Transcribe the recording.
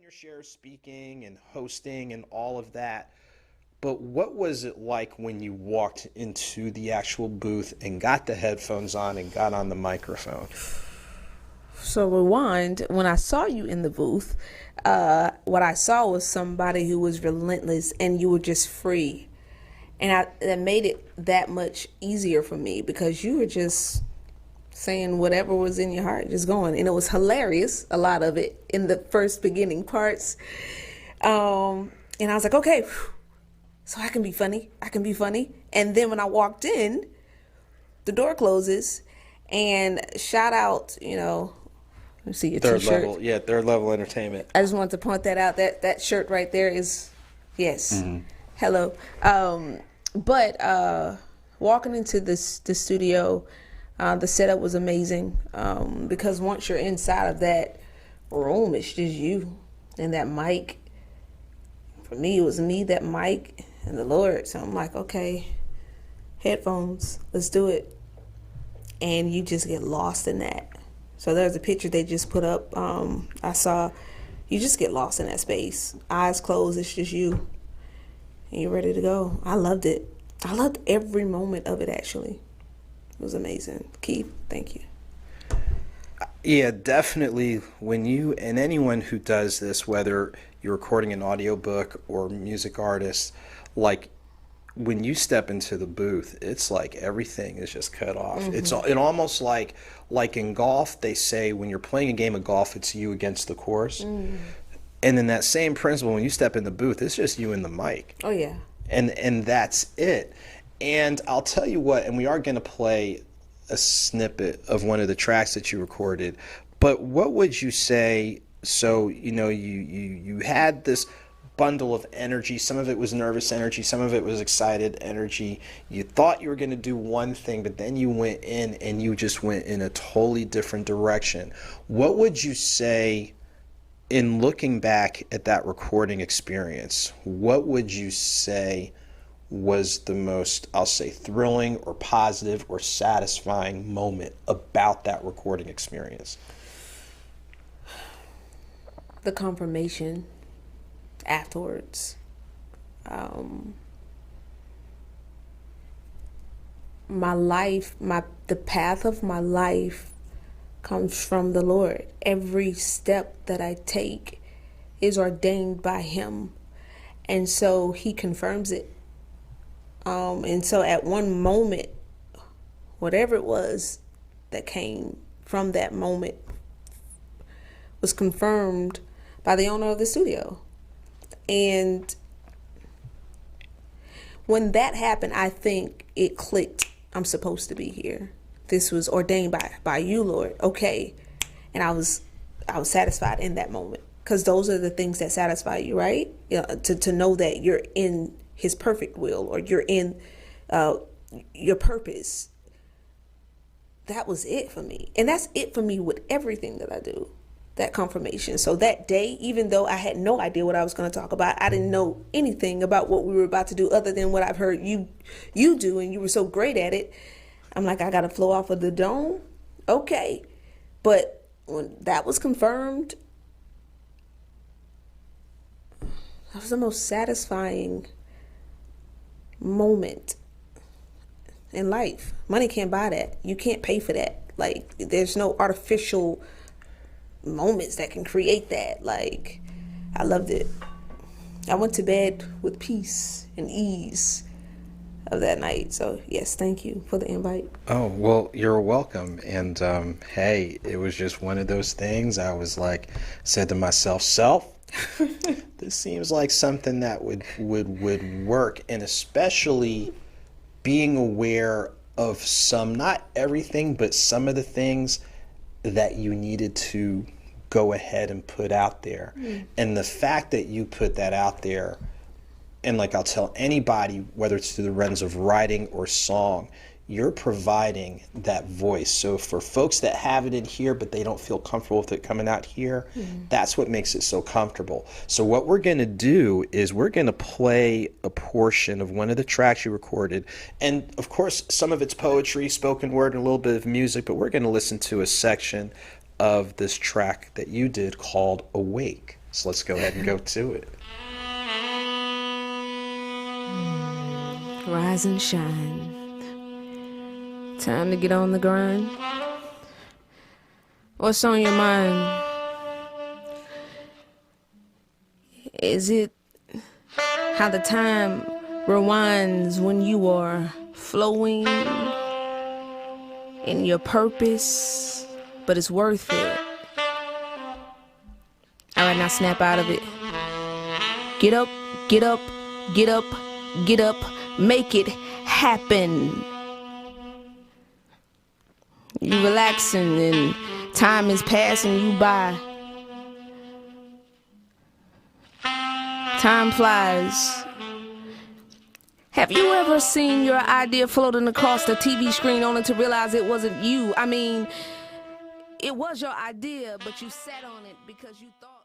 your share of speaking and hosting and all of that. But what was it like when you walked into the actual booth and got the headphones on and got on the microphone? So rewind, when I saw you in the booth, what I saw was somebody who was relentless and you were just free. And that made it that much easier for me because you were just saying whatever was in your heart, just going. And it was hilarious, a lot of it, in the first beginning parts. And I was like, okay, so I can be funny. And then when I walked in, the door closes and shout out, let me see your Third t-shirt. level, yeah, third level entertainment. I just wanted to point that out. That shirt right there is, yes, hello. But walking into the studio, the setup was amazing because once you're inside of that room, it's just you and that mic. For me, it was me, that mic, and the Lord. So I'm like, okay, headphones, let's do it. And you just get lost in that. So there's a picture they just put up. I saw you just get lost in that space. Eyes closed, it's just you. And you're ready to go. I loved it. I loved every moment of it, actually. It was amazing. Keith, thank you. Yeah, definitely. When you, and anyone who does this, whether you're recording an audiobook or music artist, like when you step into the booth, it's like everything is just cut off. It's almost like in golf, they say when you're playing a game of golf, it's you against the course. And in that same principle, when you step in the booth, it's just you and the mic. Oh, yeah. And that's it. And I'll tell you what, and we are going to play a snippet of one of the tracks that you recorded, but what would you say? So, you had this bundle of energy. Some of it was nervous energy, some of it was excited energy. You thought you were going to do one thing, but then you went in and you just went in a totally different direction. What would you say, in looking back at that recording experience, what would you say was the most, I'll say, thrilling or positive or satisfying moment about that recording experience? The confirmation afterwards. My life, the path of my life comes from the Lord. Every step that I take is ordained by Him. And so He confirms it. And so at one moment, whatever it was that came from that moment was confirmed by the owner of the studio. And when that happened, I think it clicked. I'm supposed to be here. This was ordained by you, Lord. Okay. And I was satisfied in that moment, because those are the things that satisfy you, right? To know that you're in His perfect will, or you're in your purpose. That was it for me. And that's it for me with everything that I do, that confirmation. So that day, even though I had no idea what I was going to talk about, I didn't know anything about what we were about to do other than what I've heard you do, and you were so great at it. I'm like, I got to flow off of the dome. Okay. But when that was confirmed, that was the most satisfying moment in life. Money can't buy that. You can't pay for that. Like, there's no artificial moments that can create that. Like, I loved it. I went to bed with peace and ease of that night. So yes, thank you for the invite. Oh, well, you're welcome. And hey, it was just one of those things. I was like, said to myself, this seems like something that would work. And especially being aware of some, not everything, but some of the things that you needed to go ahead and put out there. And the fact that you put that out there, and like I'll tell anybody, whether it's through the lens of writing or song, you're providing that voice. So for folks that have it in here, but they don't feel comfortable with it coming out here, that's what makes it so comfortable. So what we're going to do is we're going to play a portion of one of the tracks you recorded. And of course, some of it's poetry, spoken word, and a little bit of music, but we're going to listen to a section of this track that you did called Awake. So let's go ahead and go to it. Rise and shine. Time to get on the grind. What's on your mind? Is it how the time rewinds when you are flowing in your purpose, but it's worth it? Alright, now snap out of it. Get up, get up, get up, get up, make it happen. You relaxing and time is passing you by. Time flies. Have you ever seen your idea floating across the TV screen only to realize it wasn't you? I mean, it was your idea, but you sat on it because you thought